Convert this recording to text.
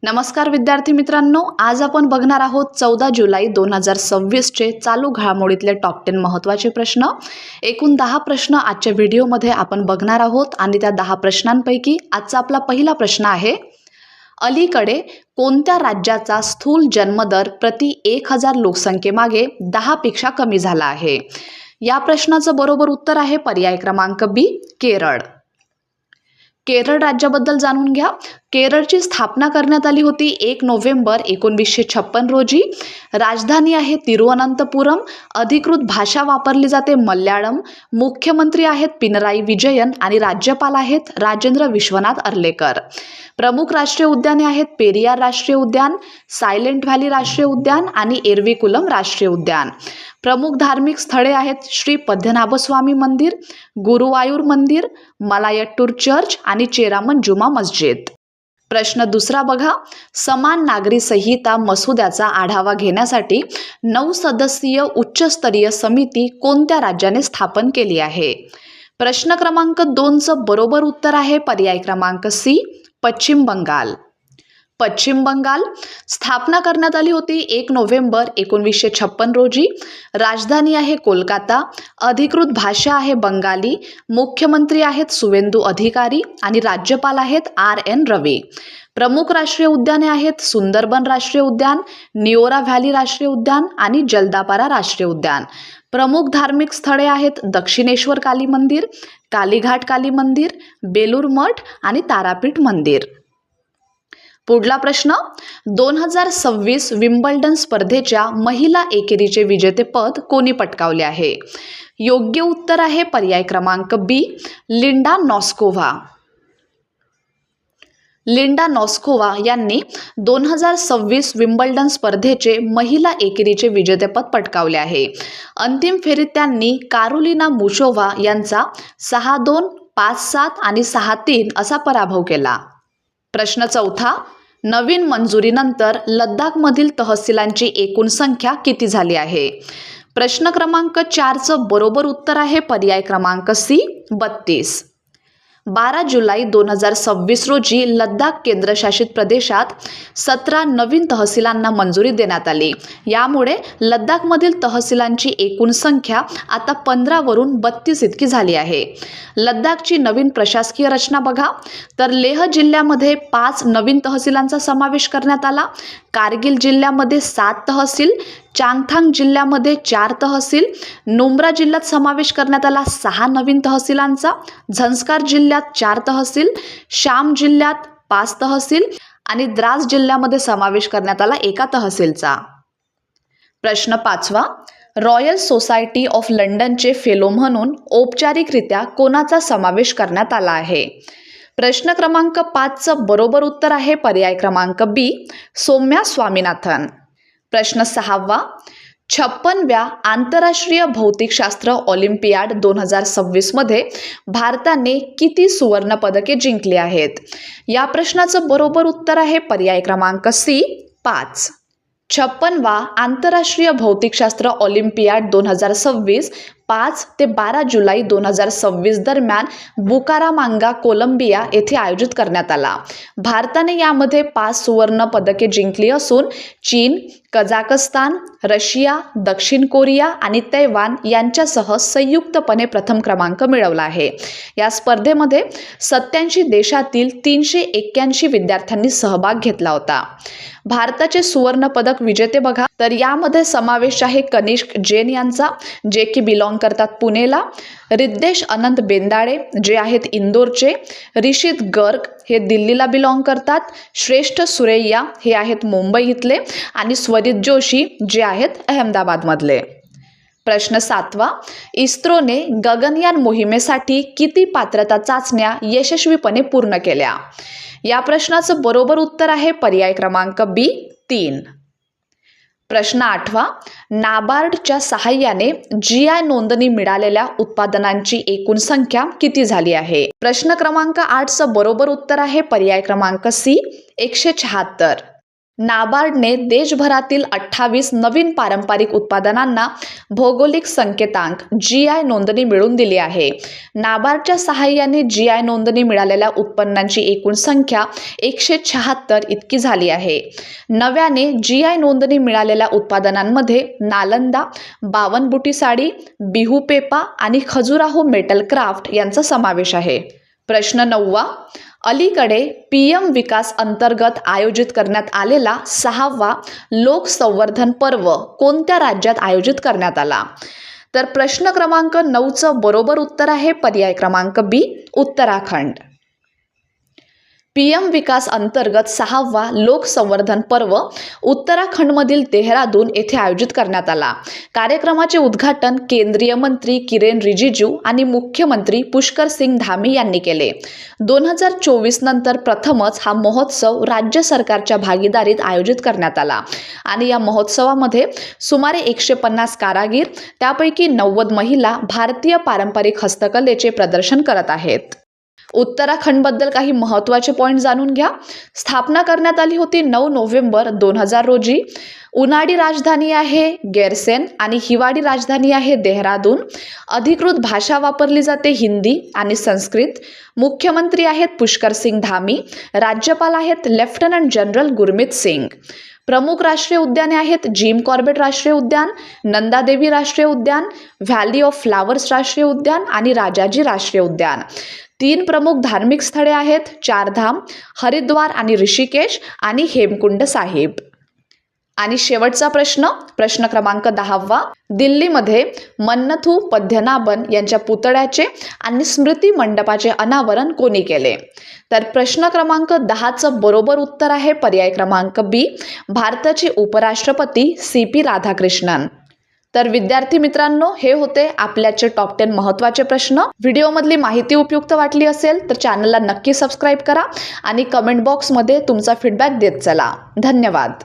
नमस्कार विद्यार्थी मित्रांनो, आज आपण बघणार आहोत 14 जुलै 2026 चे चालू घडामोडीतले टॉप 10 महत्त्वाचे प्रश्न। एकूण 10 प्रश्न आजच्या व्हिडिओमध्ये आपण बघणार आहोत आणि त्या 10 प्रश्नांपैकी आजचा आपला पहिला प्रश्न आहे, अलीकडे कोणत्या राज्याचा स्थूल जन्मदर प्रति 1000 लोकसंख्येमागे 10 पेक्षा कमी झाला आहे? या प्रश्नाचं बरोबर उत्तर आहे पर्याय क्रमांक बी, केरळ। केरळ राज्याबद्दल जाणून घ्या। केरळची स्थापना करण्यात आली होती 1 नोव्हेंबर 1956 रोजी। राजधानी आहे तिरुवनंतपुरम। अधिकृत भाषा वापरली जाते मल्याळम। मुख्यमंत्री आहेत पिनराई विजयन आणि राज्यपाल आहेत राजेंद्र विश्वनाथ अर्लेकर। प्रमुख राष्ट्रीय उद्याने आहेत पेरियार राष्ट्रीय उद्यान, सायलेंट व्हॅली राष्ट्रीय उद्यान आणि एरविकुलम राष्ट्रीय उद्यान। प्रमुख धार्मिक स्थळे आहेत श्री पद्मनाभस्वामी मंदिर, गुरुवायूर मंदिर, मलायट्टूर चर्च आणि चेरामन जुमा मस्जिद। प्रश्न दुसरा बघा, समान नागरी संहिता मसुद्याचा आढावा घेण्यासाठी 9 सदस्यीय उच्चस्तरीय समिती कोणत्या राज्याने स्थापन केली आहे? प्रश्न क्रमांक 2 चं बरोबर उत्तर आहे पर्याय क्रमांक सी, पश्चिम बंगाल। पश्चिम बंगाल स्थापना करण्यात आली होती 1 नोव्हेंबर 1956 रोजी। राजधानी आहे कोलकाता। अधिकृत भाषा आहे बंगाली। मुख्यमंत्री आहेत सुवेंदू अधिकारी आणि राज्यपाल आहेत RN रवी। प्रमुख राष्ट्रीय उद्याने आहेत सुंदरबन राष्ट्रीय उद्यान, निओरा व्हॅली राष्ट्रीय उद्यान आणि जलदापारा राष्ट्रीय उद्यान। प्रमुख धार्मिक स्थळे आहेत दक्षिणेश्वर काली मंदिर, कालीघाट काली मंदिर, बेलूर मठ आणि तारापीठ मंदिर। पुढला प्रश्न, 2026 विम्बल्डन स्पर्धेच्या महिला एकेरीचे विजेतेपद कोणी पटकावले आहे? योग्य उत्तर आहे पर्याय क्रमांक बी, लिंडा नॉस्कोव्हा। लिंडा नॉस्कोव्हा यांनी 2026 विम्बल्डन स्पर्धेचे महिला एकेरीचे विजेतेपद पटकावले आहे। अंतिम फेरीत त्यांनी कारोलिना मुशोव्हा यांचा 6-2, 5-7 आणि 6-3 असा पराभव केला। प्रश्न चौथा, नवीन मंजुरीनंतर लद्दाखमधील तहसीलांची एकूण संख्या किती झाली आहे? प्रश्न क्रमांक 4 चं बरोबर उत्तर आहे पर्याय क्रमांक सी, 32। 12 जुलै 2026 रोजी लद्दाख केंद्रशासित प्रदेशात 17 नवीन तहसीलांना मंजुरी देण्यात आली। यामुळे लद्दाखमधील तहसीलांची एकूण संख्या आता 15 वरून 32 इतकी झाली आहे। लद्दाखची नवीन प्रशासकीय रचना बघा, तर लेह जिल्ह्यामध्ये 5 नवीन तहसीलांचा समावेश करण्यात आला। कारगिल जिल्ह्यामध्ये 7 तहसील, चांगथांग जिल्ह्यामध्ये 4 तहसील, नुब्रा जिल्ह्यात समावेश करण्यात आला 6 नवीन तहसीलांचा, झंस्कार जिल्ह्यात 4 तहसील, शाम जिल्ह्यात 5 तहसील आणि द्रास जिल्ह्यामध्ये समावेश करण्यात आला 1 तहसीलचा। प्रश्न 5वा, रॉयल सोसायटी ऑफ लंडनचे फेलो म्हणून औपचारिकरित्या कोणाचा समावेश करण्यात आला आहे? प्रश्न क्रमांक 5 चं बरोबर उत्तर आहे पर्याय क्रमांक बी, सौम्या स्वामीनाथन। प्रश्न 6वा, 56व्या आंतरराष्ट्रीय भौतिकशास्त्र ऑलिम्पियाड 2026 मध्ये भारताने किती सुवर्ण पदके जिंकली आहेत? या प्रश्नाचं बरोबर उत्तर आहे पर्याय क्रमांक सी, 5। 56वा आंतरराष्ट्रीय भौतिकशास्त्र ऑलिम्पियाड 2026 5 ते 12 जुलै 2026 दरम्यान बुकारामांगा, कोलंबिया येथे आयोजित करण्यात आला। भारताने यामध्ये 5 सुवर्ण पदके जिंकली असून चीन, कझाकस्तान, रशिया, दक्षिण कोरिया आणि तैवान यांच्यासह संयुक्तपणे प्रथम क्रमांक मिळवला आहे। या स्पर्धेमध्ये 87 देशातील 381 विद्यार्थ्यांनी सहभाग घेतला होता। भारताचे सुवर्ण पदक विजेते बघा, तर यामध्ये समावेश आहे कनिष्क जैन यांचा, जे की बिलॉंग करतात पुणेला, रिद्देश अनंत बेंदाळे जे आहेत इंदोरचे, ऋषित गर्ग हे दिल्लीला बिलॉंग करतात, श्रेष्ठ सुरैया हे आहेत मुंबई इथले आणि स्वरित जोशी जे आहेत अहमदाबादमधले। प्रश्न 7वा, इस्रोने गगनयान मोहिमेसाठी किती पात्रता चाचण्या यशस्वीपणे पूर्ण केल्या? या प्रश्नाचं बरोबर उत्तर आहे पर्याय क्रमांक बी, 3। प्रश्न 8वा, नाबार्डच्या सहाय्याने GI नोंदणी मिळालेल्या उत्पादनांची एकूण संख्या किती झाली आहे? प्रश्न क्रमांक 8 चं बरोबर उत्तर आहे पर्याय क्रमांक सी, 176। नाबार्डने देशभरातील 28 नवीन पारंपरिक उत्पादनांना भौगोलिक संकेतांक GI नोंदणी मिळवून दिली आहे. नाबार्डच्या सहाय्याने GI नोंदणी मिळालेल्या उत्पन्नांची एकूण संख्या 176 इतकी झाली आहे. नव्याने GI नोंदणी मिळालेल्या उत्पादनांमध्ये नालंदा, बावनबुटी साडी, बिहू पेपा आणि खजुराहो मेटल क्राफ्ट यांचा समावेश आहे. प्रश्न 9. अलीकडे PM विकास अंतर्गत आयोजित करण्यात आलेला 6वा लोक संवर्धन पर्व कोणत्या राज्यात आयोजित करण्यात आला? तर प्रश्न क्रमांक 9चं बरोबर उत्तर आहे पर्याय क्रमांक B, उत्तराखंड. PM विकास अंतर्गत 6वा लोक संवर्धन पर्व उत्तराखंडमधील देहरादून येथे आयोजित करण्यात आला. कार्यक्रमाचे उद्घाटन केंद्रीय मंत्री किरेन रिजिजू आणि मुख्यमंत्री पुष्कर सिंग धामी यांनी केले. 2024 नंतर प्रथमच हा महोत्सव राज्य सरकारच्या भागीदारीत आयोजित करण्यात आला आणि या महोत्सवामध्ये सुमारे 150 कारागीर, त्यापैकी 90 महिला भारतीय पारंपरिक हस्तकलेचे प्रदर्शन करत आहेत. उत्तराखंडबद्दल काही महत्त्वाचे पॉईंट जाणून घ्या. स्थापना करण्यात आली होती 9 नोव्हेंबर 2000 रोजी. उन्हाळी राजधानी आहे गैरसेन आणि हिवाळी राजधानी आहे देहरादून. अधिकृत भाषा वापरली जाते हिंदी आणि संस्कृत. मुख्यमंत्री आहेत पुष्कर सिंग धामी. राज्यपाल आहेत लेफ्टनंट जनरल गुरमीत सिंग. प्रमुख राष्ट्रीय उद्याने आहेत जिम कॉर्बेट राष्ट्रीय उद्यान, नंदादेवी राष्ट्रीय उद्यान, व्हॅली ऑफ फ्लावर्स राष्ट्रीय उद्यान आणि राजाजी राष्ट्रीय उद्यान. 3 प्रमुख धार्मिक स्थळे आहेत चारधाम, हरिद्वार आणि ऋषिकेश आणि हेमकुंड साहिब. आणि शेवटचा प्रश्न क्रमांक 10. दिल्लीमध्ये मन्नथू पद्मनाभन यांच्या पुतळ्याचे आणि स्मृती मंडपाचे अनावरण कोणी केले? तर प्रश्न क्रमांक 10चं बरोबर उत्तर आहे पर्याय क्रमांक B, भारताचे उपराष्ट्रपती CP राधाकृष्णन. तर विद्यार्थी मित्रांनो, हे होते आपल्याचे टॉप 10 महत्त्वाचे प्रश्न. व्हिडिओमधली माहिती उपयुक्त वाटली असेल तर चॅनलला नक्की सबस्क्राईब करा आणि कमेंट बॉक्समध्ये तुमचा फीडबॅक देत चला. धन्यवाद.